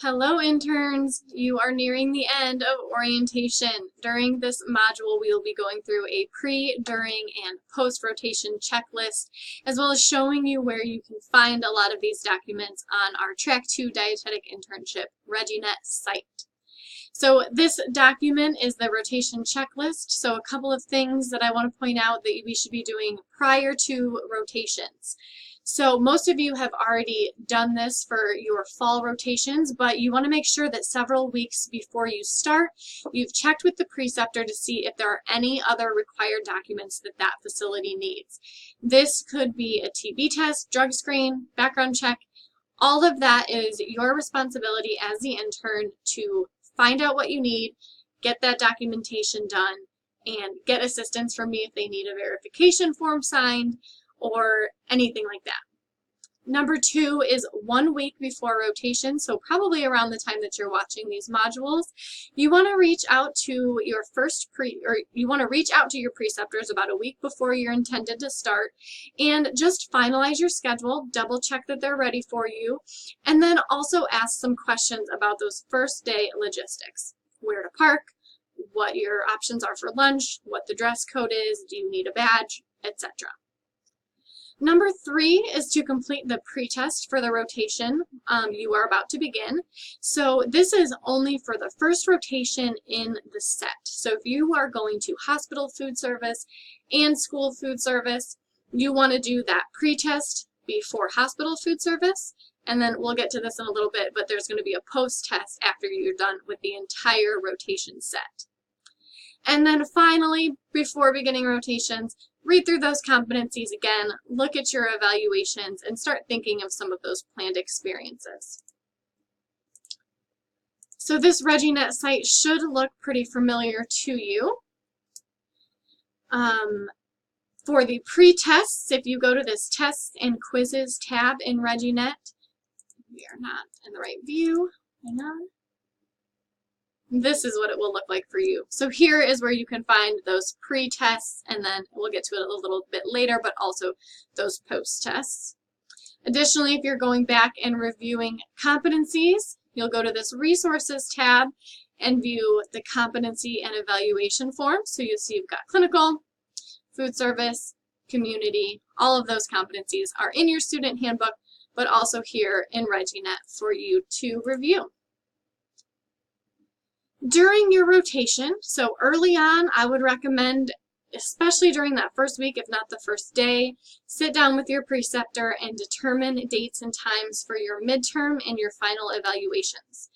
Hello interns! You are nearing the end of orientation. During this module, we will be going through a pre, during, and post-rotation checklist, as well as showing you where you can find a lot of these documents on our Track 2 Dietetic Internship ReggieNet site. So this document is the rotation checklist. So a couple of things that I want to point out that we should be doing prior to rotations. So most of you have already done this for your fall rotations, but you want to make sure that several weeks before you start, you've checked with the preceptor to see if there are any other required documents that that facility needs. This could be a TB test, drug screen, background check. All of that is your responsibility as the intern to find out what you need, get that documentation done, and get assistance from me if they need a verification form signed or anything like that. Number 2 is 1 week before rotation, so probably around the time that you're watching these modules, you want to reach out to your preceptors about a week before you're intended to start, and just finalize your schedule, double check that they're ready for you, and then also ask some questions about those first day logistics. Where to park, what your options are for lunch, what the dress code is, do you need a badge, etc. Number 3 is to complete the pretest for the rotation you are about to begin. So this is only for the first rotation in the set. So if you are going to hospital food service and school food service, you want to do that pretest before hospital food service. And then we'll get to this in a little bit, but there's going to be a post-test after you're done with the entire rotation set. And then finally, before beginning rotations, read through those competencies again, look at your evaluations, and start thinking of some of those planned experiences. So this ReggieNet site should look pretty familiar to you. For the pre-tests, if you go to this Tests and Quizzes tab in ReggieNet, we are not in the right view. Hang on. This is what it will look like for you. So here is where you can find those pre-tests, and then we'll get to it a little bit later, but also those post-tests. Additionally, if you're going back and reviewing competencies, you'll go to this Resources tab and view the competency and evaluation forms. So you'll see you've got clinical, food service, community, all of those competencies are in your student handbook, but also here in ReggieNet for you to review. During your rotation, so early on, I would recommend, especially during that first week, if not the first day, sit down with your preceptor and determine dates and times for your midterm and your final evaluations.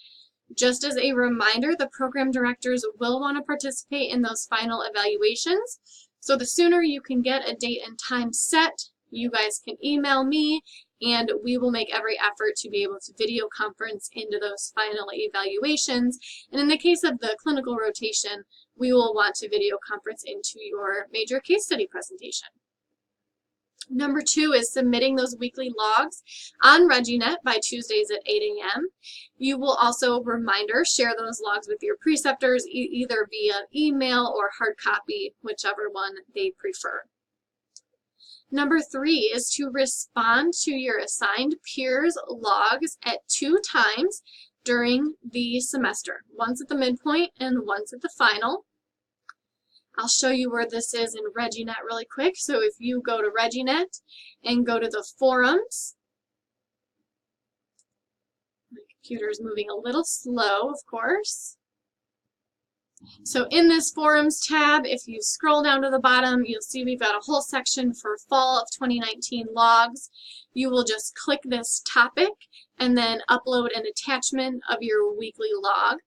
Just as a reminder, the program directors will want to participate in those final evaluations, so the sooner you can get a date and time set, you guys can email me, and we will make every effort to be able to video conference into those final evaluations. And in the case of the clinical rotation, we will want to video conference into your major case study presentation. Number 2 is submitting those weekly logs on ReggieNet by Tuesdays at 8 a.m. You will also, reminder, share those logs with your preceptors either via email or hard copy, whichever one they prefer. Number 3 is to respond to your assigned peers' logs at 2 times during the semester, once at the midpoint and once at the final. I'll show you where this is in ReggieNet really quick. So if you go to ReggieNet and go to the forums, my computer is moving a little slow, of course. So in this Forums tab, if you scroll down to the bottom, you'll see we've got a whole section for fall of 2019 logs. You will just click this topic and then upload an attachment of your weekly log.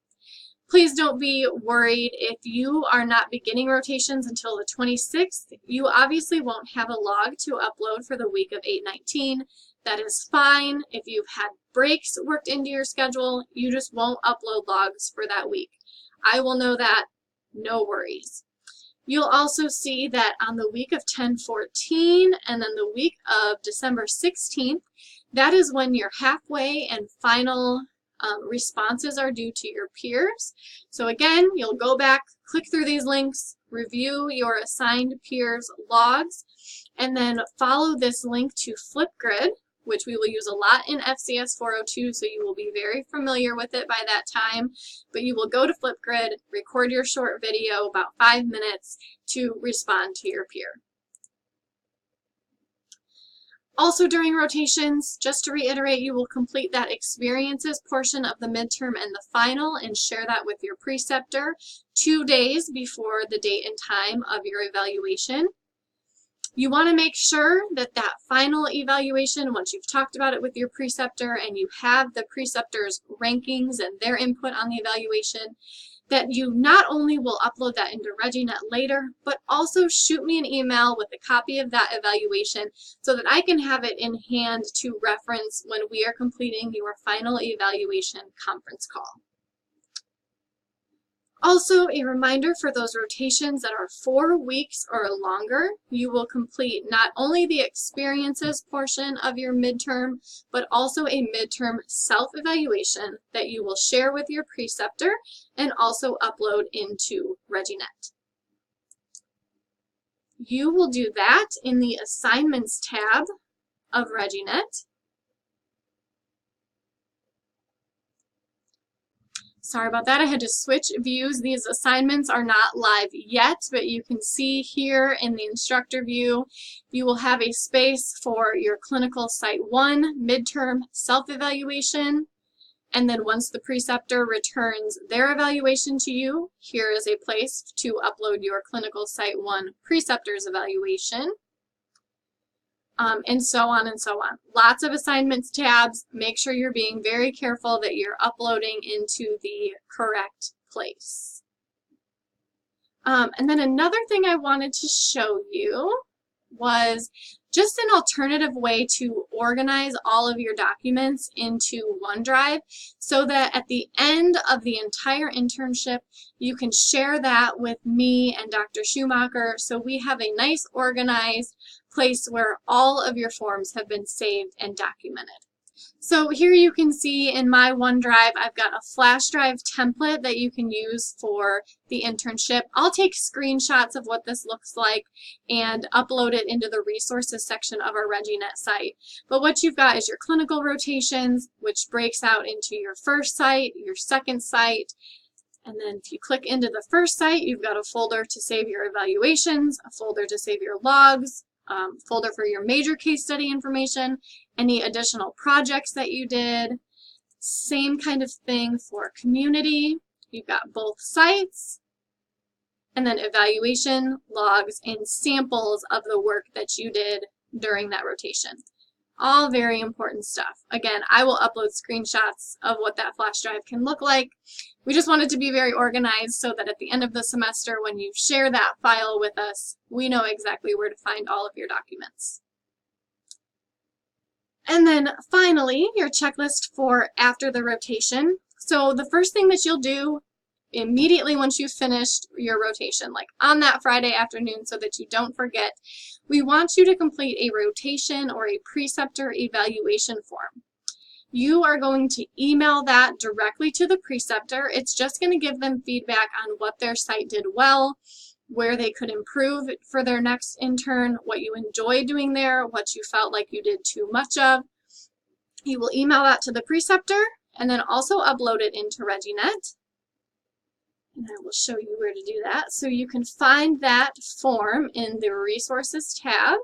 Please don't be worried if you are not beginning rotations until the 26th. You obviously won't have a log to upload for the week of 8/19. That is fine. If you've had breaks worked into your schedule, you just won't upload logs for that week. I will know that, no worries. You'll also see that on the week of 10/14 and then the week of December 16th, that is when your halfway and final responses are due to your peers. So again, you'll go back, click through these links, review your assigned peers logs, and then follow this link to Flipgrid, which we will use a lot in FCS 402, so you will be very familiar with it by that time. But you will go to Flipgrid, record your short video, about 5 minutes, to respond to your peer. Also during rotations, just to reiterate, you will complete that experiences portion of the midterm and the final and share that with your preceptor 2 days before the date and time of your evaluation. You want to make sure that that final evaluation, once you've talked about it with your preceptor and you have the preceptor's rankings and their input on the evaluation, that you not only will upload that into ReggieNet later, but also shoot me an email with a copy of that evaluation so that I can have it in hand to reference when we are completing your final evaluation conference call. Also, a reminder for those rotations that are 4 weeks or longer, you will complete not only the experiences portion of your midterm, but also a midterm self-evaluation that you will share with your preceptor and also upload into ReggieNet. You will do that in the Assignments tab of ReggieNet. Sorry about that, I had to switch views. These assignments are not live yet, but you can see here in the instructor view, you will have a space for your Clinical Site 1 midterm self-evaluation. And then once the preceptor returns their evaluation to you, here is a place to upload your Clinical Site 1 preceptor's evaluation. And so on and so on. Lots of assignments tabs. Make sure you're being very careful that you're uploading into the correct place. And then another thing I wanted to show you was just an alternative way to organize all of your documents into OneDrive so that at the end of the entire internship, you can share that with me and Dr. Schumacher so we have a nice organized place where all of your forms have been saved and documented. So here you can see in my OneDrive, I've got a flash drive template that you can use for the internship. I'll take screenshots of what this looks like and upload it into the resources section of our ReggieNet site. But what you've got is your clinical rotations, which breaks out into your first site, your second site, and then if you click into the first site, you've got a folder to save your evaluations, a folder to save your logs, folder for your major case study information, any additional projects that you did. Same kind of thing for community. You've got both sites, and then evaluation, logs, and samples of the work that you did during that rotation. All very important stuff. Again, I will upload screenshots of what that flash drive can look like. We just want it to be very organized so that at the end of the semester, when you share that file with us, we know exactly where to find all of your documents. And then finally, your checklist for after the rotation. So the first thing that you'll do immediately once you've finished your rotation, like on that Friday afternoon so that you don't forget, we want you to complete a rotation or a preceptor evaluation form. You are going to email that directly to the preceptor. It's just going to give them feedback on what their site did well, where they could improve for their next intern, what you enjoyed doing there, what you felt like you did too much of. You will email that to the preceptor and then also upload it into ReggieNet. And I will show you where to do that. So you can find that form in the Resources tab,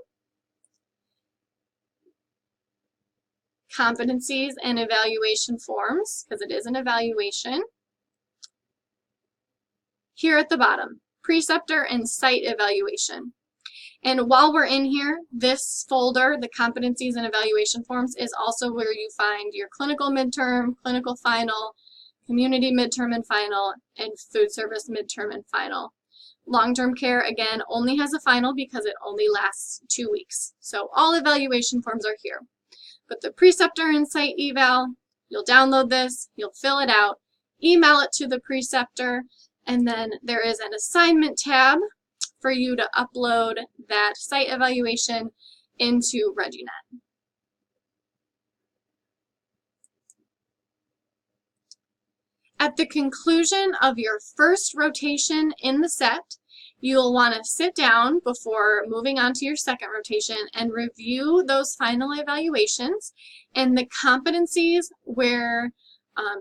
Competencies and Evaluation Forms, because it is an evaluation. Here at the bottom, Preceptor and Site Evaluation. And while we're in here, this folder, the Competencies and Evaluation Forms, is also where you find your clinical midterm, clinical final, community midterm and final, and food service midterm and final. Long-term care, again, only has a final because it only lasts 2 weeks. So all evaluation forms are here. But the preceptor and site eval, you'll download this, you'll fill it out, email it to the preceptor, and then there is an assignment tab for you to upload that site evaluation into ReggieNet. At the conclusion of your first rotation in the set, You'll want to sit down before moving on to your second rotation and review those final evaluations and the competencies where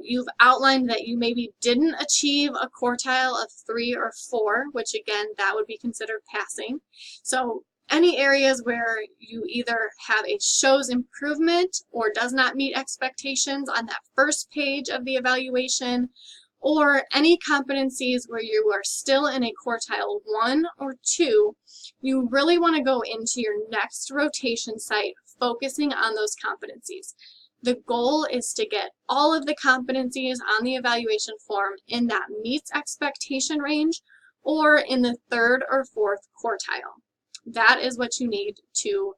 you've outlined that you maybe didn't achieve a quartile of 3 or 4, which again, that would be considered passing. So any areas where you either have a shows improvement or does not meet expectations on that first page of the evaluation, or any competencies where you are still in a quartile 1 or 2, you really want to go into your next rotation site focusing on those competencies. The goal is to get all of the competencies on the evaluation form in that meets expectation range or in the 3rd or 4th quartile. That is what you need to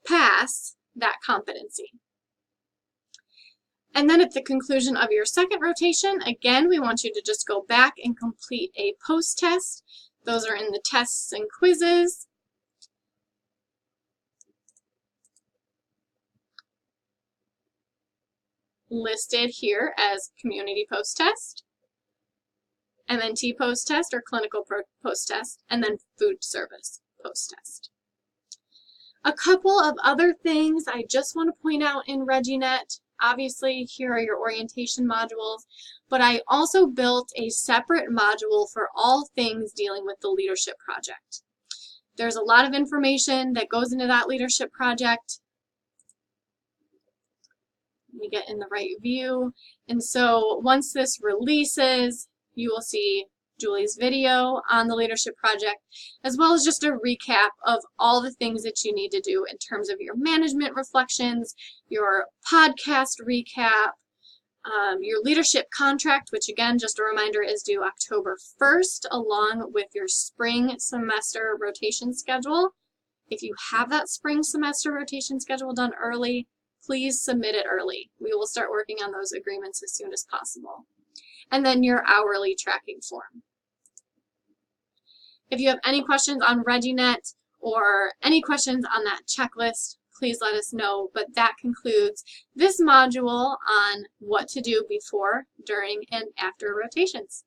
pass that competency. And then at the conclusion of your second rotation, again, we want you to just go back and complete a post-test. Those are in the tests and quizzes. Listed here as community post-test, MNT post-test or clinical post-test, and then food service post-test. A couple of other things I just want to point out in ReggieNet. Obviously, here are your orientation modules, but I also built a separate module for all things dealing with the leadership project. There's a lot of information that goes into that leadership project. Let me get in the right view. And so once this releases, you will see Julie's video on the leadership project, as well as just a recap of all the things that you need to do in terms of your management reflections, your podcast recap, your leadership contract, which again, just a reminder, is due October 1st, along with your spring semester rotation schedule. If you have that spring semester rotation schedule done early, please submit it early. We will start working on those agreements as soon as possible. And then your hourly tracking form. If you have any questions on ReggieNet or any questions on that checklist, please let us know. But that concludes this module on what to do before, during, and after rotations.